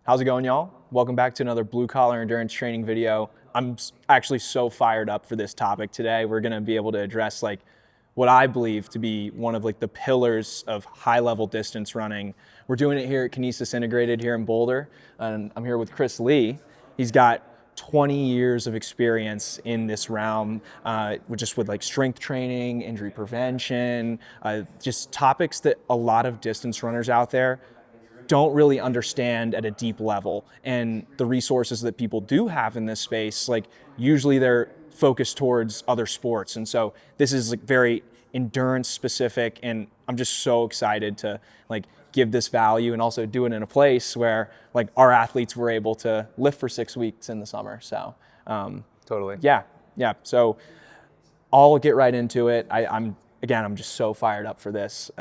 How's it going, y'all? Welcome back to another blue collar endurance training video. I'm actually so fired up for this topic today. We're gonna be able to address what I believe to be one of the pillars of high level distance running. We're doing it here at Kinesis Integrated here in Boulder, and I'm here with Chris Lee. He's got 20 years of experience in this realm, with strength training, injury prevention, just topics that a lot of distance runners out there don't really understand at a deep level. And the resources that people do have in this space, usually they're focused towards other sports. And so this is very endurance specific, and I'm just so excited to give this value and also do it in a place where our athletes were able to lift for 6 weeks in the summer. So Totally. yeah. So I'll get right into it. I'm just so fired up for this.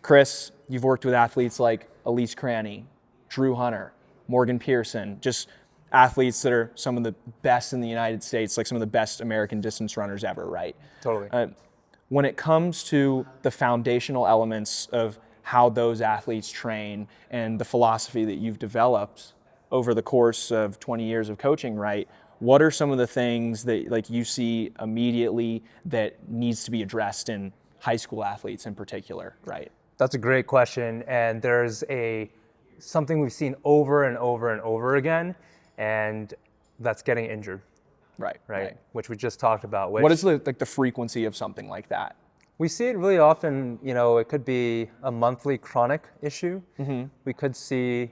Chris, you've worked with athletes like Elise Cranny, Drew Hunter, Morgan Pearson, just athletes that are some of the best in the United States, some of the best American distance runners ever, right? Totally. When it comes to the foundational elements of how those athletes train and the philosophy that you've developed over the course of 20 years of coaching, right? What are some of the things that you see immediately that needs to be addressed in high school athletes in particular, right? That's a great question, and there's something we've seen over and over and over again, and that's getting injured. Right. Which we just talked about. What is the frequency of something like that? We see it really often. It could be a monthly chronic issue. Mm-hmm. We could see,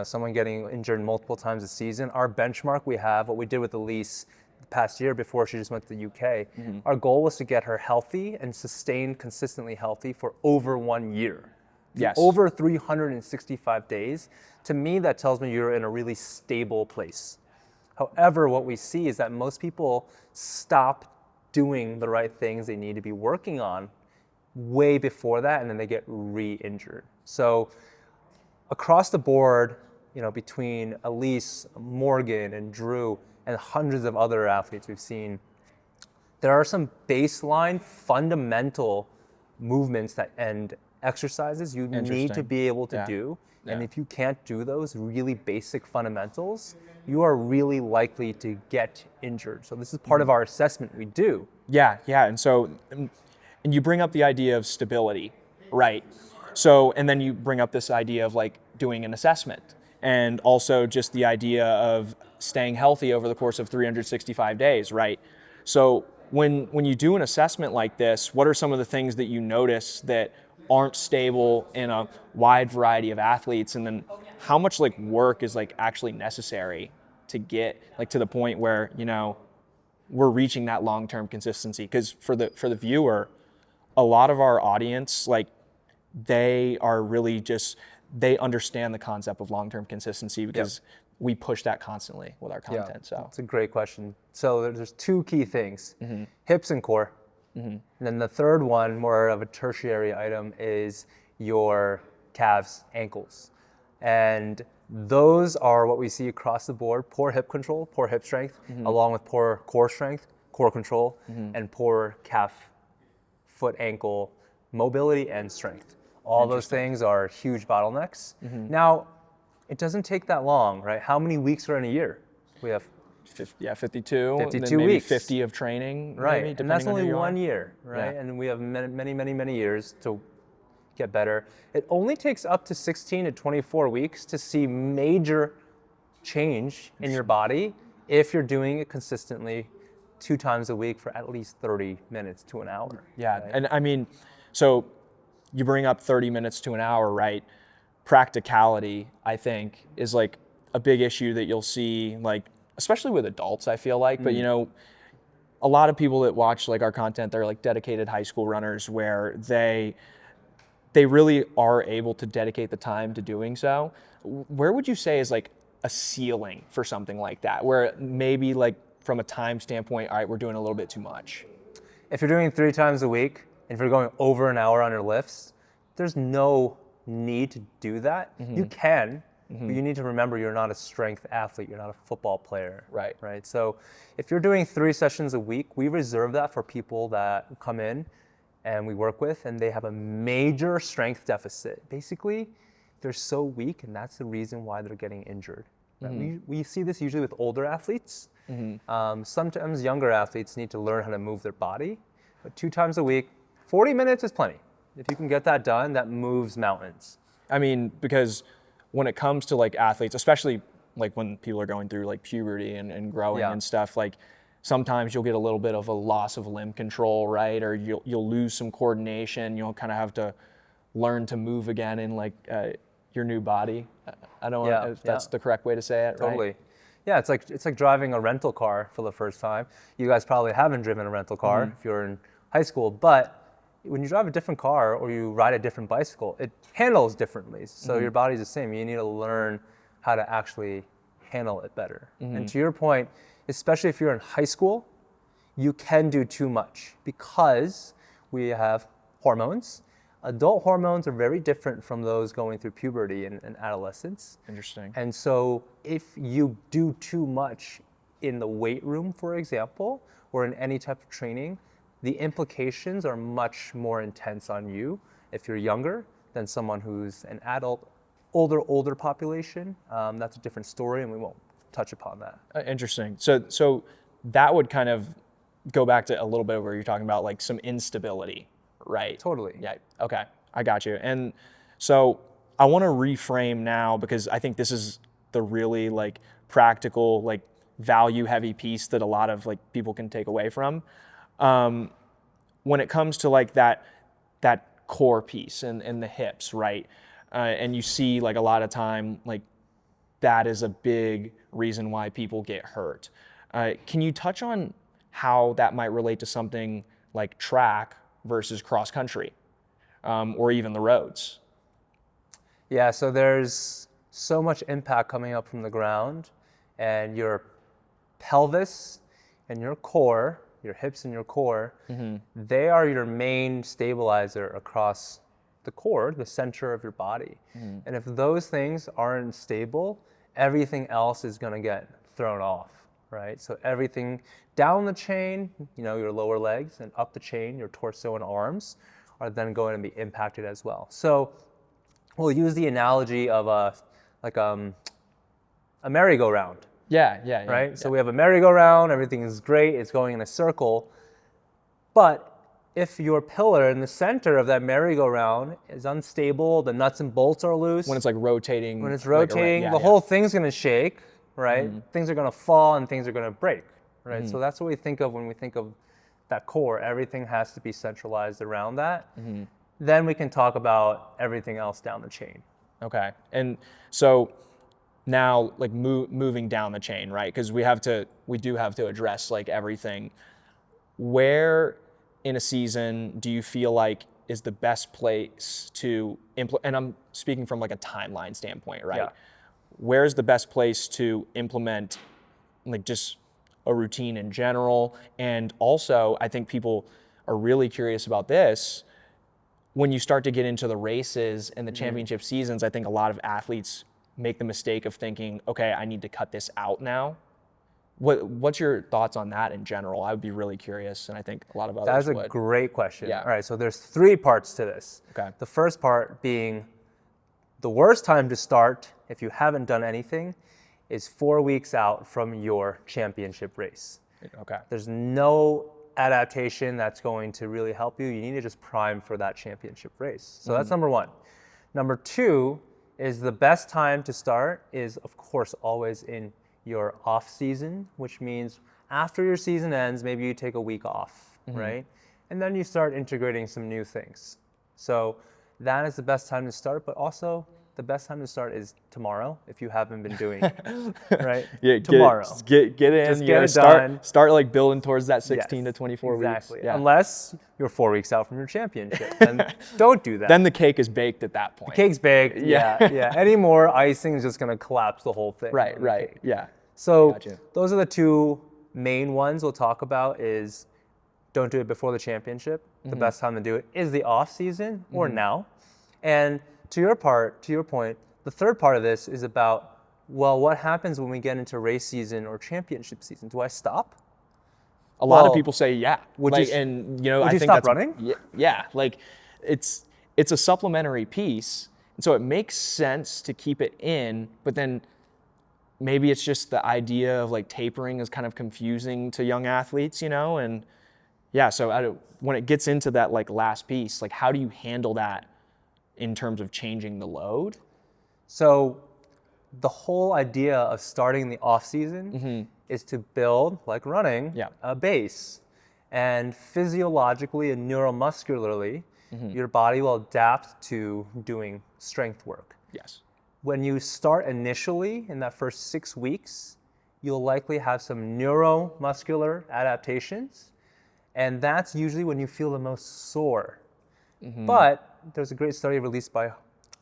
someone getting injured multiple times a season. Our benchmark we have, what we did with Elise the past year before she just went to the UK, our goal was to get her healthy and sustained consistently healthy for over 1 year. Yes. Over 365 days. To me, that tells me you're in a really stable place. However, what we see is that most people stop doing the right things they need to be working on way before that, and then they get re-injured. So across the board, between Elise, Morgan, and Drew, and hundreds of other athletes we've seen, there are some baseline fundamental movements and exercises you need to be able to do. And if you can't do those really basic fundamentals, you are really likely to get injured. So this is part of our assessment we do. Yeah. And you bring up the idea of stability, right? So, and then you bring up this idea of doing an assessment, and also just the idea of staying healthy over the course of 365 days, right? So when you do an assessment like this, what are some of the things that you notice that aren't stable in a wide variety of athletes, and then how much work is actually necessary to get to the point where we're reaching that long-term consistency? Because for the viewer, a lot of our audience they are really they understand the concept of long-term consistency because we push that constantly with our content. So it's a great question. So there's two key things: mm-hmm. hips and core. Mm-hmm. And then the third one, more of a tertiary item, is your calves, ankles. And those are what we see across the board: poor hip control, poor hip strength, along with poor core strength, core control, and poor calf, foot, ankle mobility and strength. All those things are huge bottlenecks. Now, it doesn't take that long, right? How many weeks are in a year? We have 52. 52 and then maybe weeks. 50 of training, right? Maybe, And that's on only who you 1 are. year, right? Yeah. And we have many years to get better. It only takes up to 16 to 24 weeks to see major change in your body if you're doing it consistently 2 times a week for at least 30 minutes to an hour. Yeah, right? and I mean, so you bring up 30 minutes to an hour, right? Practicality, I think, is a big issue that you'll see, especially with adults, I feel like. But a lot of people that watch our content, they're dedicated high school runners where they really are able to dedicate the time to doing so. Where would you say is a ceiling for something like that, where maybe from a time standpoint, all right, we're doing a little bit too much? If you're doing 3 times a week, and if you're going over an hour on your lifts, there's no need to do that. You can, but you need to remember you're not a strength athlete, you're not a football player. Right. So if you're doing 3 sessions a week, we reserve that for people that come in and we work with and they have a major strength deficit. Basically, they're so weak, and that's the reason why they're getting injured. We see this usually with older athletes. Sometimes younger athletes need to learn how to move their body, but 2 times a week, 40 minutes is plenty. If you can get that done, that moves mountains. I mean, because when it comes to like athletes, especially like when people are going through like puberty and growing and stuff, like sometimes you'll get a little bit of a loss of limb control, right? Or you'll lose some coordination. You'll kind of have to learn to move again in like your new body. I don't know if that's the correct way to say it, Totally. right? Yeah, it's like driving a rental car for the first time. You guys probably haven't driven a rental car if you're in high school, but when you drive a different car or you ride a different bicycle, it handles differently. So your body's the same. You need to learn how to actually handle it better. And to your point, especially if you're in high school, you can do too much because we have hormones. Adult hormones are very different from those going through puberty and adolescence. Interesting. And so if you do too much in the weight room, for example, or in any type of training, the implications are much more intense on you if you're younger than someone who's an adult, older population. That's a different story, and we won't touch upon that. Interesting. So that would kind of go back to a little bit where you're talking about like some instability, right? Totally. Yeah. Okay. I got you. And so I want to reframe now because I think this is the really like practical, like value heavy piece that a lot of like people can take away from. When it comes to like that core piece and the hips, right? And you see like a lot of time, like that is a big reason why people get hurt. Can you touch on how that might relate to something like track versus cross country, or even the roads? Yeah, so there's so much impact coming up from the ground, and your pelvis and your core, your hips and your core, they are your main stabilizer across the core, the center of your body. And if those things aren't stable, everything else is going to get thrown off, right? So everything down the chain, your lower legs, and up the chain, your torso and arms, are then going to be impacted as well. So we'll use the analogy of a merry-go-round. Yeah. Right? So we have a merry-go-round, everything is great, it's going in a circle. But if your pillar in the center of that merry-go-round is unstable, the nuts and bolts are loose. When it's like rotating. When it's rotating, the whole thing's going to shake, right? Things are going to fall and things are going to break, right? So that's what we think of when we think of that core. Everything has to be centralized around that. Then we can talk about everything else down the chain. Okay. And so now like moving down the chain, right? Because we do have to address like everything. Where in a season do you feel like is the best place to implement, and I'm speaking from like a timeline standpoint, right? Yeah. Where's the best place to implement like just a routine in general? And also I think people are really curious about this. When you start to get into the races and the championship seasons, I think a lot of athletes make the mistake of thinking, okay, I need to cut this out now. What's your thoughts on that in general? I would be really curious, and I think a lot of others would. That's a great question. Yeah. All right, so there's 3 parts to this. Okay. The first part being the worst time to start, if you haven't done anything, is 4 weeks out from your championship race. Okay. There's no adaptation that's going to really help you. You need to just prime for that championship race. So that's number 1. Number 2 is the best time to start is, of course, always in your off season, which means after your season ends, maybe you take a week off, right? And then you start integrating some new things. So that is the best time to start, but also the best time to start is tomorrow if you haven't been doing it, right? Yeah, tomorrow. Get in, Just get it start, done. Start like building towards that 16 to 24 exactly. weeks. Yeah. Unless you're 4 weeks out from your championship, and don't do that. Then the cake is baked at that point. Cake's baked. Yeah. Any more icing is just going to collapse the whole thing. Right. Cake. Yeah. So Gotcha. those are the 2 main ones we'll talk about is don't do it before the championship. The best time to do it is the off season or now. And to your point, the third part of this is about, well, what happens when we get into race season or championship season? Do I stop? A lot of people say, yeah. Would like, you, and you know, would I you think stop that's running? Yeah. Like it's a supplementary piece. So it makes sense to keep it in, but then maybe it's just the idea of like tapering is kind of confusing to young athletes, and yeah, so when it gets into that like last piece, like how do you handle that in terms of changing the load? So the whole idea of starting the off season is to build, like running, a base. And physiologically and neuromuscularly, your body will adapt to doing strength work. Yes. When you start initially in that first 6 weeks, you'll likely have some neuromuscular adaptations, and that's usually when you feel the most sore. But there's a great study released by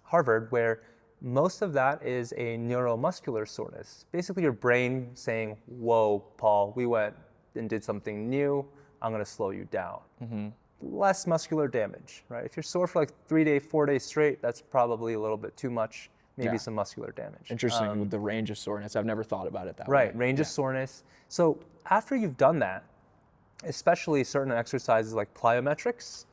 Harvard where most of that is a neuromuscular soreness. Basically your brain saying, whoa, Paul, we went and did something new. I'm going to slow you down. Less muscular damage, right? If you're sore for like 3 days, 4 days straight, that's probably a little bit too much, maybe some muscular damage. Interesting with the range of soreness. I've never thought about it that way. Right, range of soreness. So after you've done that, especially certain exercises like plyometrics,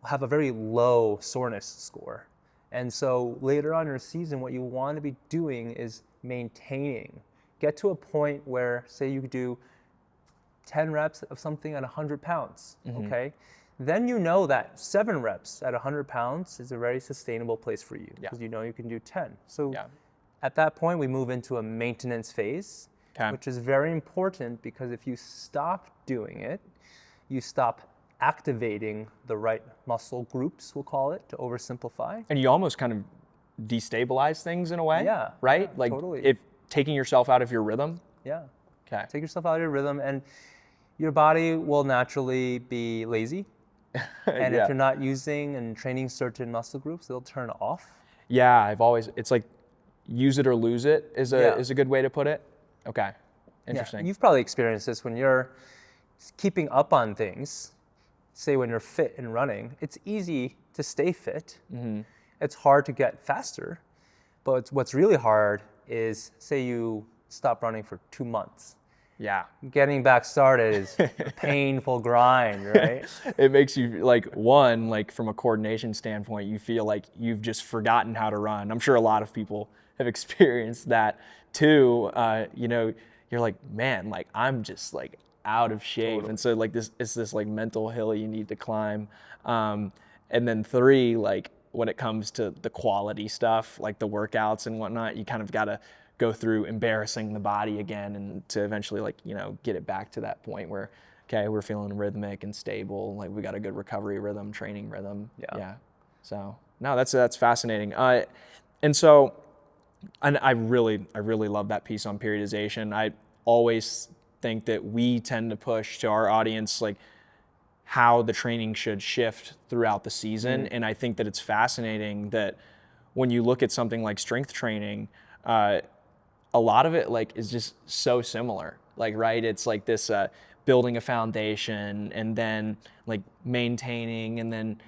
have a very low soreness score. And so later on in your season, what you want to be doing is maintaining. Get to a point where, say you do 10 reps of something at 100 pounds, okay? Then you know that 7 reps at 100 pounds is a very sustainable place for you because you know you can do 10. So at that point, we move into a maintenance phase, which is very important because if you stop doing it, you stop activating the right muscle groups, we'll call it, to oversimplify. And you almost kind of destabilize things in a way, right? Yeah, like totally. if taking yourself out of your rhythm. Yeah. Okay. Take yourself out of your rhythm and your body will naturally be lazy. And if you're not using and training certain muscle groups, they'll turn off. Yeah, it's like use it or lose it is a good way to put it. Okay. Interesting. Yeah. You've probably experienced this when you're keeping up on things. Say when you're fit and running, it's easy to stay fit. It's hard to get faster, but what's really hard is say you stop running for 2 months. Yeah. Getting back started is a painful grind, right? It makes you like from a coordination standpoint, you feel like you've just forgotten how to run. I'm sure a lot of people have experienced that too. You're like, man, like I'm just like out of shape. Totally. And so like it's this like mental hill you need to climb. And then 3, like when it comes to the quality stuff, like the workouts and whatnot, you kind of got to go through embarrassing the body again and to eventually get it back to that point where, okay, we're feeling rhythmic and stable. Like we got a good recovery rhythm, training rhythm. Yeah. So no, that's fascinating. And I really love that piece on periodization. I always think that we tend to push to our audience like how the training should shift throughout the season. And I think that it's fascinating that when you look at something like strength training, a lot of it like is just so similar. Like, right, it's like this building a foundation and then like maintaining and then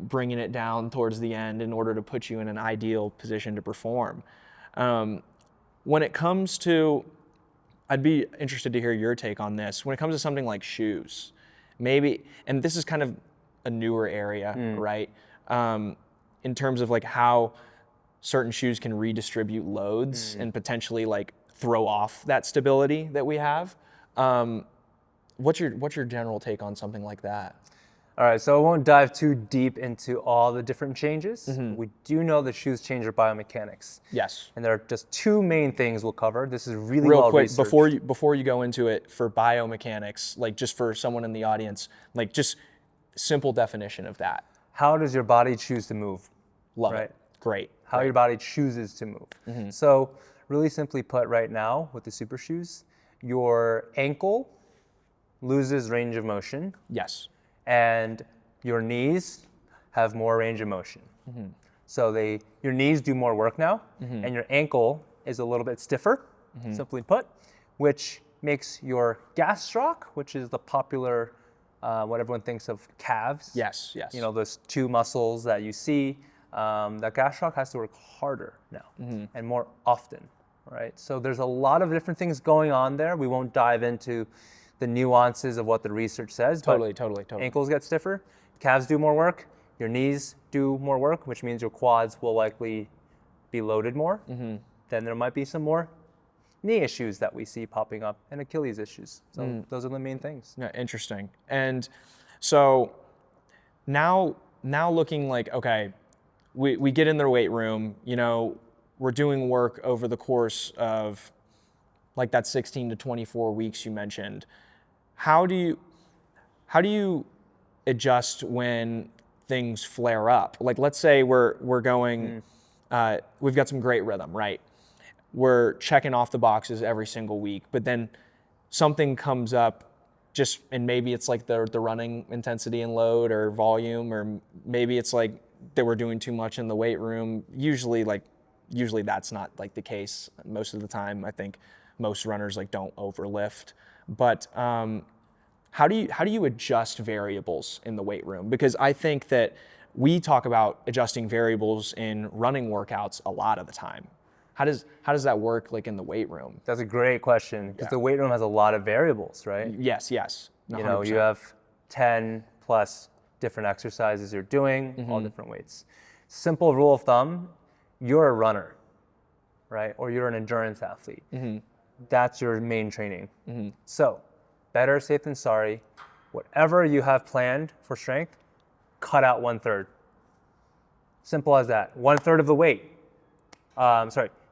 bringing it down towards the end in order to put you in an ideal position to perform. When it comes to, I'd be interested to hear your take on this. When it comes to something like shoes, maybe, and this is kind of a newer area, right? In terms of like how certain shoes can redistribute loads and potentially like throw off that stability that we have. What's your general take on something like that? All right, so I won't dive too deep into all the different changes. We do know that shoes change your biomechanics. Yes. And there are just 2 main things we'll cover. This is really real well quick researched. before you go into it, for biomechanics, like just for someone in the audience, like just simple definition of that. How does your body choose to move? Love it. Great. How your body chooses to move. So really simply put, right now with the super shoes, your ankle loses range of motion. Yes. And your knees have more range of motion. So your knees do more work now, and your ankle is a little bit stiffer, simply put, which makes your gastroc, which is the popular, what everyone thinks of calves. Yes. Those 2 muscles that you see, that gastroc has to work harder now and more often, right? So there's a lot of different things going on there. We won't dive into the nuances of what the research says. Totally. Ankles get stiffer, calves do more work, your knees do more work, which means your quads will likely be loaded more. Then there might be some more knee issues that we see popping up and Achilles issues. So those are the main things. Yeah, interesting. And so now looking like, okay, we get in the weight room, we're doing work over the course of like that 16 to 24 weeks you mentioned. How do you adjust when things flare up? Like, let's say we're going, we've got some great rhythm, right? We're checking off the boxes every single week, but then something comes up and maybe it's like the running intensity and load or volume, or maybe it's like that we're doing too much in the weight room. Usually that's not like the case most of the time. I think most runners like don't overlift, but how do you adjust variables in the weight room? Because I think that we talk about adjusting variables in running workouts a lot of the time. How does that work like in the weight room? That's a great question, because the weight room has a lot of variables, right? Yes. 100%. You have 10 plus different exercises you're doing, all different weights. Simple rule of thumb, you're a runner, right? Or you're an endurance athlete. That's your main training. So better safe than sorry. Whatever you have planned for strength, cut out 1/3. Simple as that. 1/3 of the weight.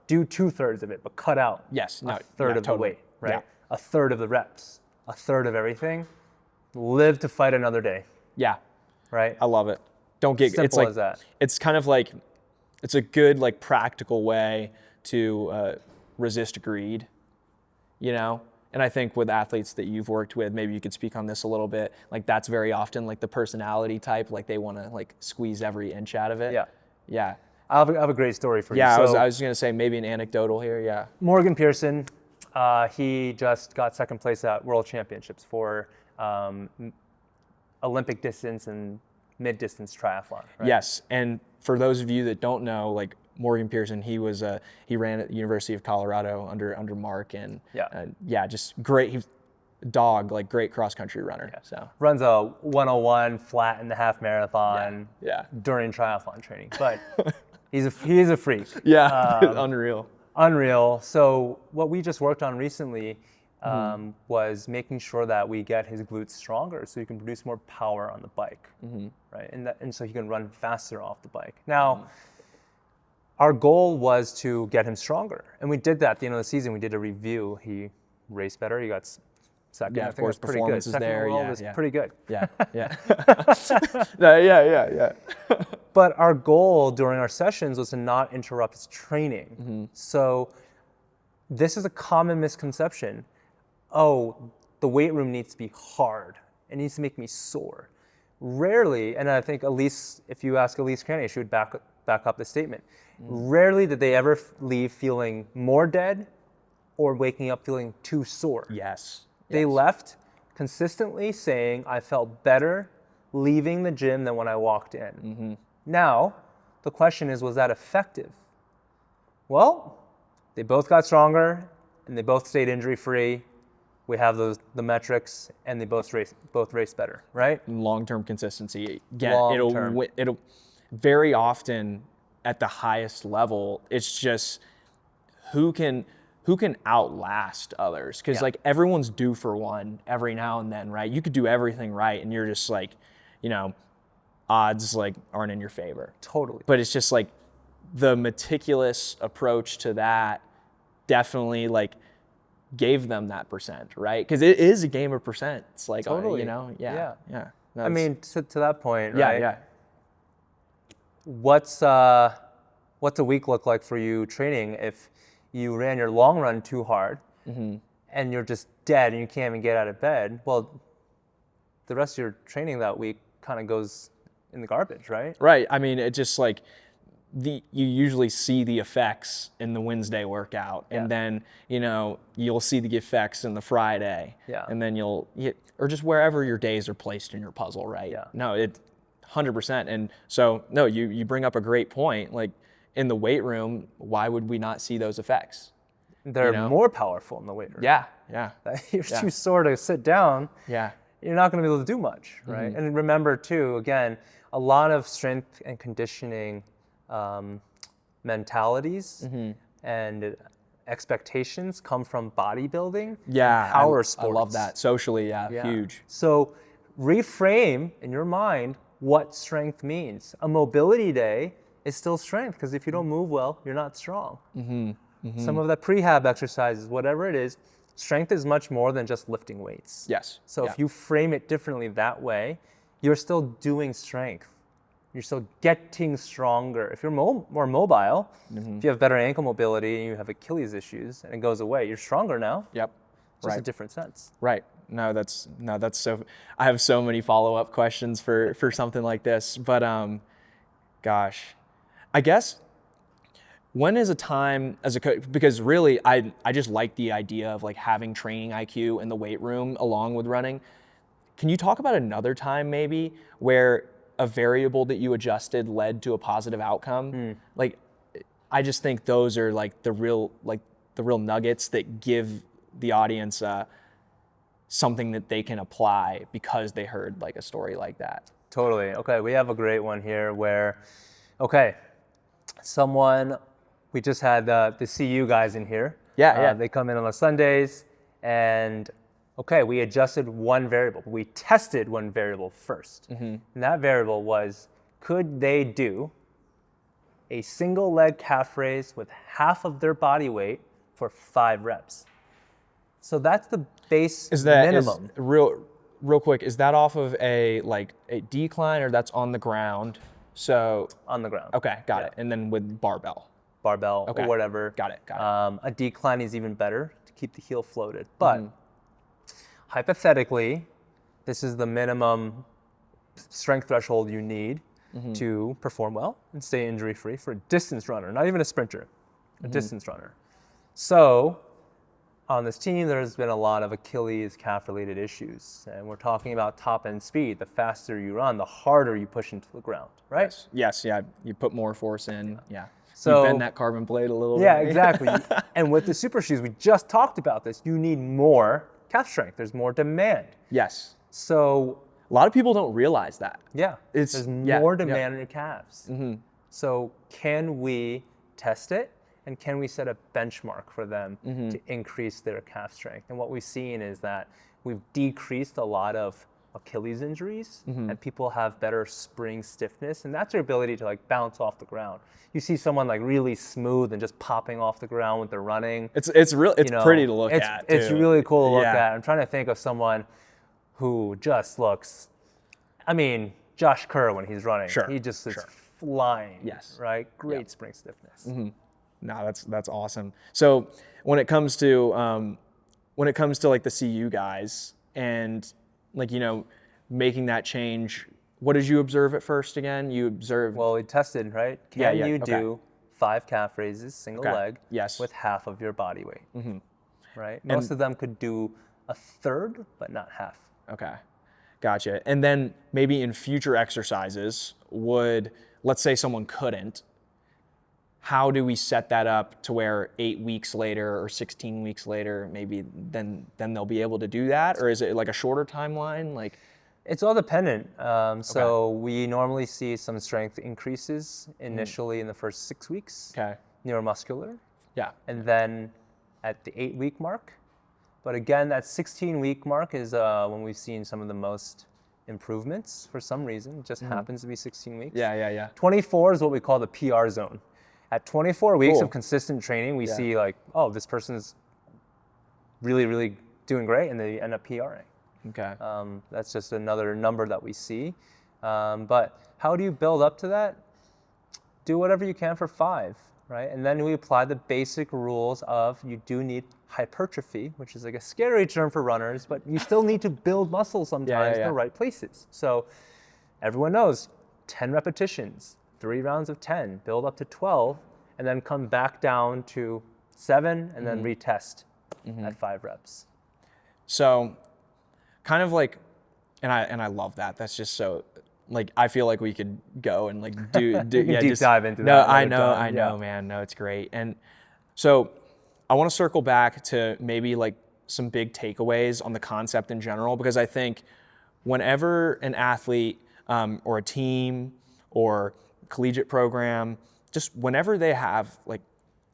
Do 2/3 of it, but cut out a third of the weight, right? Yeah. A third of the reps, a third of everything. Live to fight another day. Yeah. Right? I love it. Don't get Simple it's like as that. It's kind of like it's a good like practical way to resist greed, And I think with athletes that you've worked with, maybe you could speak on this a little bit. Like that's very often like the personality type, like they want to like squeeze every inch out of it. Yeah. Yeah. I have a great story for you. Yeah, I was going to say maybe an anecdotal here. Yeah. Morgan Pearson, he just got second place at World Championships for Olympic distance and mid-distance triathlon. Right? Yes, and for those of you that don't know, like Morgan Pearson, he ran at the University of Colorado under Mark, and just great. He's great cross country runner. Yeah. So runs a 101 flat in the half marathon. During triathlon training, but he's a freak. Yeah, unreal. So what we just worked on recently was making sure that we get his glutes stronger, so he can produce more power on the bike, right? And so he can run faster off the bike. Now, our goal was to get him stronger, and we did that at the end of the season. We did a review. He raced better. He got second. Yeah, of course, performance is there. Was pretty good. Yeah. Yeah. But our goal during our sessions was to not interrupt his training. So this is a common misconception. Oh, the weight room needs to be hard. It needs to make me sore. Rarely, and I think Elise, if you ask Elise Cranny, she would back up the statement. Rarely did they ever leave feeling more dead or waking up feeling too sore. Yes. They left consistently saying, I felt better leaving the gym than when I walked in. Now, the question is, was that effective? Well, they both got stronger and they both stayed injury-free. We have the metrics, and they both raced better, right? Long-term consistency. Again, it'll very often at the highest level, it's just who can outlast others, because like everyone's due for one every now and then, right? You could do everything right, and you're just like, odds like aren't in your favor. Totally. But it's just like the meticulous approach to that definitely like gave them that percent, right? Because it is a game of percent. It's like, totally. Yeah. I mean, to that point, yeah, right? Yeah. What's a week look like for you training if you ran your long run too hard and you're just dead and you can't even get out of bed? Well, the rest of your training that week kind of goes in the garbage, right? Right. I mean, it just like you usually see the effects in the Wednesday workout, and then you'll see the effects in the Friday, and then or just wherever your days are placed in your puzzle, right? Yeah. No, it 100%. And so no, you bring up a great point. Like in the weight room, why would we not see those effects? They're more powerful in the weight room. Yeah. You're too sore to sit down. Yeah. you're not going to be able to do much, right? And remember too, again, a lot of strength and conditioning mentalities and expectations come from bodybuilding, Yeah, power I sports. love that. Socially, huge. So reframe in your mind what strength means. A mobility day is still strength because if you don't move well, you're not strong. Some of the prehab exercises, whatever it is, strength is much more than just lifting weights. Yes. So if you frame it differently that way, you're still doing strength. You're still getting stronger. If you're more mobile, if you have better ankle mobility and you have Achilles issues and it goes away, you're stronger now. Yep. Just a different sense. Right. No, that's so. I have so many follow-up questions for something like this, but gosh, I guess when is a time as a coach, because really I just like the idea of like having training IQ in the weight room along with running. Can you talk about another time maybe where a variable that you adjusted led to a positive outcome? Like, I just think those are like the real nuggets that give the audience something that they can apply because they heard like a story like that. Totally. Okay, we have a great one here where, we just had the CU guys in here. They come in on the Sundays and we adjusted one variable. We tested one variable first. And that variable was, could they do a single leg calf raise with half of their body weight for 5 reps? So that's the base minimum. Real quick, is that off of a decline or that's on the ground? So on the ground. Okay, got it. And then with barbell or whatever. Got it. A decline is even better to keep the heel floated. But hypothetically, this is the minimum strength threshold you need to perform well and stay injury-free for a distance runner, not even a sprinter, a distance runner. So on this team, there's been a lot of Achilles calf-related issues. And we're talking about top-end speed. The faster you run, the harder you push into the ground, right? Yes, you put more force in, So, you bend that carbon blade a little bit. Yeah, exactly. And with the super shoes, we just talked about this, you need more calf strength. There's more demand. Yes. So a lot of people don't realize that. There's more demand on your calves. So can we test it? And can we set a benchmark for them to increase their calf strength? And what we've seen is that we've decreased a lot of Achilles injuries and people have better spring stiffness, and that's their ability to like bounce off the ground. You see someone like really smooth and just popping off the ground when they're running. It's pretty to look at. It's really cool to look at. I'm trying to think of someone who just looks, Josh Kerr when he's running. He just is flying. Yes. Right? Great spring stiffness. No, that's awesome. So when it comes to like the CU guys and making that change, what did you observe at first again? You observed. Well, we tested, right? Can you do 5 calf raises, single leg, with half of your body weight? Right? Most of them could do a third, but not half. Okay, gotcha. And then maybe in future exercises, let's say someone couldn't, how do we set that up to where 8 weeks later or 16 weeks later, maybe then they'll be able to do that? Or is it like a shorter timeline? It's all dependent. So we normally see some strength increases initially in the first 6 weeks, neuromuscular. And then at the 8-week mark. But again, that 16-week mark is when we've seen some of the most improvements for some reason. It just happens to be 16 weeks. 24 is what we call the PR zone. At 24 weeks of consistent training, we see this person's really, really doing great, and they end up PRing. That's just another number that we see. But how do you build up to that? Do whatever you can for 5, right? And then we apply the basic rules of you do need hypertrophy, which is like a scary term for runners, but you still need to build muscle sometimes in the right places. So everyone knows 10 repetitions. 3 rounds of 10, build up to 12, and then come back down to 7, and then retest at 5 reps. So, kind of like, and I love that. That's just so, I feel like we could go and do deep dive into that. No, I know, man. No, it's great. And so, I want to circle back to maybe some big takeaways on the concept in general, because I think whenever an athlete or a team or collegiate program, just whenever they have like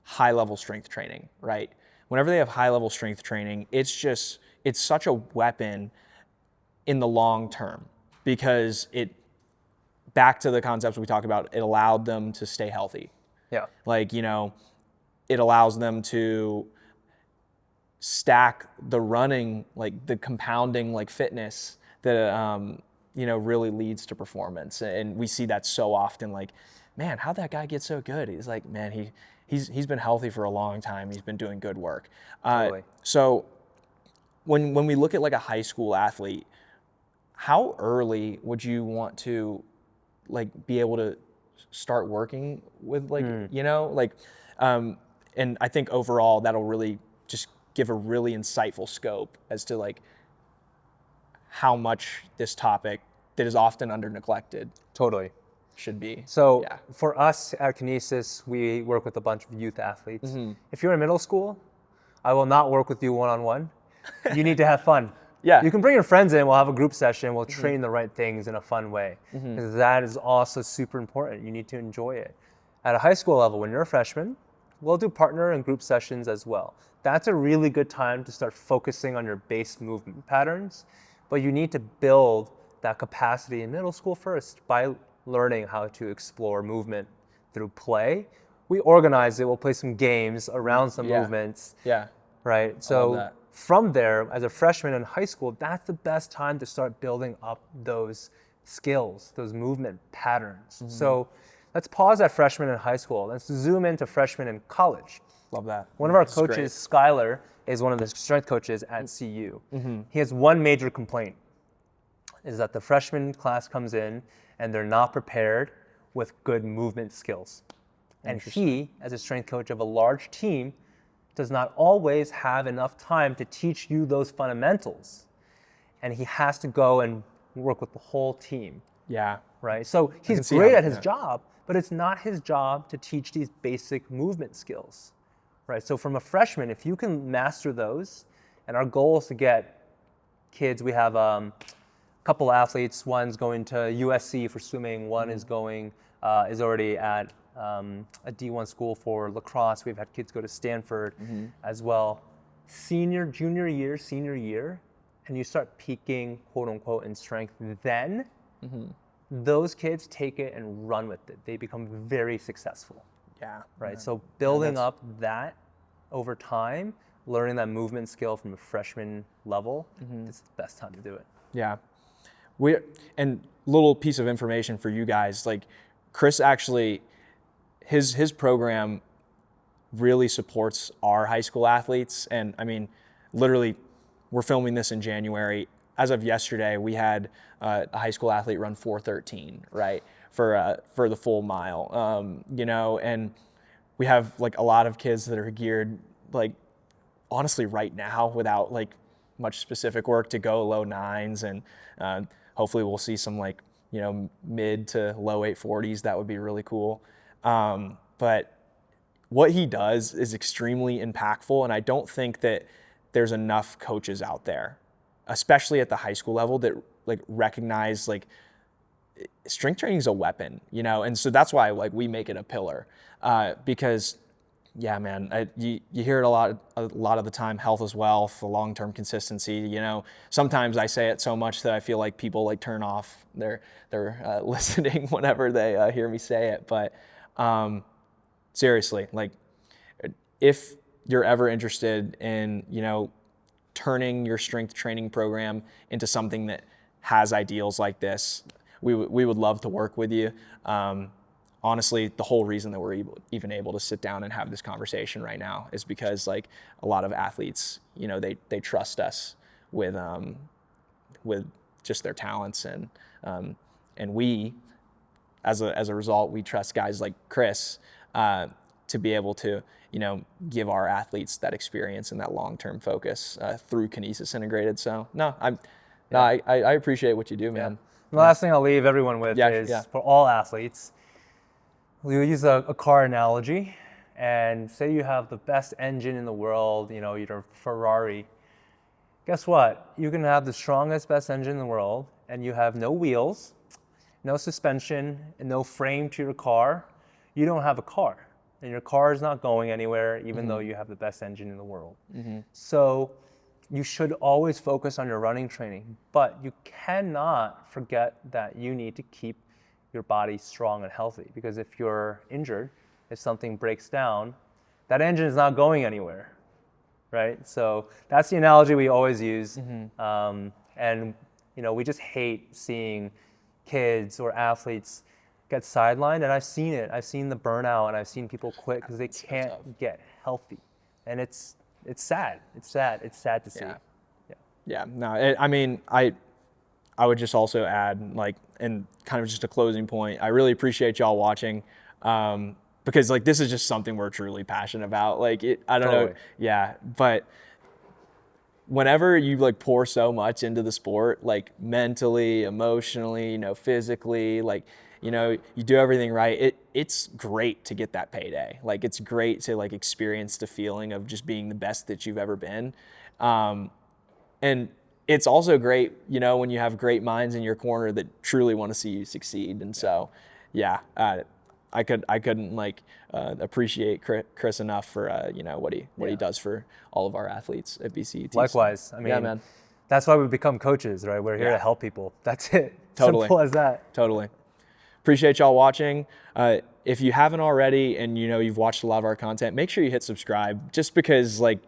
high level strength training, right? Whenever they have high level strength training, it's such a weapon in the long term, because back to the concepts we talked about, it allowed them to stay healthy. Yeah. Like, it allows them to stack the running, like the compounding, like fitness that, really leads to performance. And we see that so often, like, man, how'd that guy get so good? He's like, man, he's been healthy for a long time. He's been doing good work. Totally. So when we look at like a high school athlete, how early would you want to like be able to start working with like, and I think overall that'll really just give a really insightful scope as to like how much this topic that is often under neglected Totally. should be. So yeah. for us at Kinesis, we work with a bunch of youth athletes. If you're in middle school, I will not work with you one-on-one. You need to have fun. Yeah. You can bring your friends in, we'll have a group session, we'll train the right things in a fun way. Because that is also super important. You need to enjoy it. At a high school level, when you're a freshman, we'll do partner and group sessions as well. That's a really good time to start focusing on your base movement patterns, but you need to build that capacity in middle school first by learning how to explore movement through play. We organize it, we'll play some games around some movements. Yeah. Right? So from there, as a freshman in high school, that's the best time to start building up those skills, those movement patterns. So let's pause at freshman in high school. Let's zoom into freshman in college. Love that. One of our coaches, Skylar, is one of the strength coaches at CU. He has one major complaint, is that the freshman class comes in and they're not prepared with good movement skills. And he, as a strength coach of a large team, does not always have enough time to teach you those fundamentals. And he has to go and work with the whole team. Yeah. Right? So he's great at his job, but it's not his job to teach these basic movement skills. Right? So from a freshman, if you can master those, and our goal is to get kids, we have a couple athletes, one's going to USC for swimming, one is going, is already at a D1 school for lacrosse. We've had kids go to Stanford as well. Junior year, and you start peaking, quote unquote, in strength, then those kids take it and run with it. They become very successful. Yeah. Right. So building up that over time, learning that movement skill from a freshman level, is the best time to do it. Yeah. And little piece of information for you guys, like Chris actually, his program really supports our high school athletes. And I mean, literally, we're filming this in January. As of yesterday, we had a high school athlete run 4:13, right, for the full mile. And we have like a lot of kids that are geared, like honestly, right now, without like much specific work, to go low 9s, and hopefully we'll see some like mid to low 840s. That would be really cool. But what he does is extremely impactful, and I don't think that there's enough coaches out there, especially at the high school level, that like recognize like strength training is a weapon, and so that's why like we make it a pillar, because yeah, man, you hear it a lot of the time. Health is wealth, the long-term consistency. Sometimes I say it so much that I feel like people like turn off their listening whenever they hear me say it. But seriously, like if you're ever interested in turning your strength training program into something that has ideals like this, we would love to work with you. Honestly, the whole reason that we're even able to sit down and have this conversation right now is because like a lot of athletes, they trust us with just their talents, and we, as a result, we trust guys like Chris to be able to give our athletes that experience and that long-term focus through Kinesis Integrated. So I appreciate what you do, man. The last thing I'll leave everyone with is for all athletes. We'll use a car analogy, and say you have the best engine in the world, you're Ferrari. Guess what? You can have the strongest, best engine in the world, and you have no wheels, no suspension, and no frame to your car, you don't have a car. And your car is not going anywhere, even though you have the best engine in the world. So you should always focus on your running training, but you cannot forget that you need to keep your body strong and healthy, because if you're injured, if something breaks down, that engine is not going anywhere, right? So that's the analogy we always use. And we just hate seeing kids or athletes get sidelined, and I've seen it. I've seen the burnout, and I've seen people quit because they can't get healthy, and it's sad. It's sad. It's sad to see. Yeah. No, I would just also add, like, and kind of just a closing point, I really appreciate y'all watching, because like this is just something we're truly passionate about. Like I don't know. Yeah. But whenever you like pour so much into the sport, like mentally, emotionally, physically, like, you do everything right, it's great to get that payday. Like it's great to like experience the feeling of just being the best that you've ever been. And it's also great, when you have great minds in your corner that truly want to see you succeed. And so, I couldn't like appreciate Chris enough for what he does for all of our athletes at BCUT. Likewise, man. That's why we become coaches, right? We're here to help people. That's it. Totally. Simple as that. Totally. Appreciate y'all watching. If you haven't already, and you've watched a lot of our content, make sure you hit subscribe. Just because like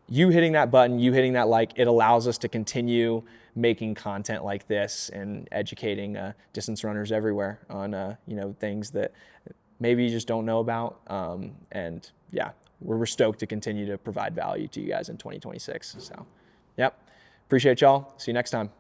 you hitting that button, you hitting that like, it allows us to continue making content like this and educating distance runners everywhere on things that maybe you just don't know about. And yeah, we're stoked to continue to provide value to you guys in 2026. So, yep. Appreciate y'all. See you next time.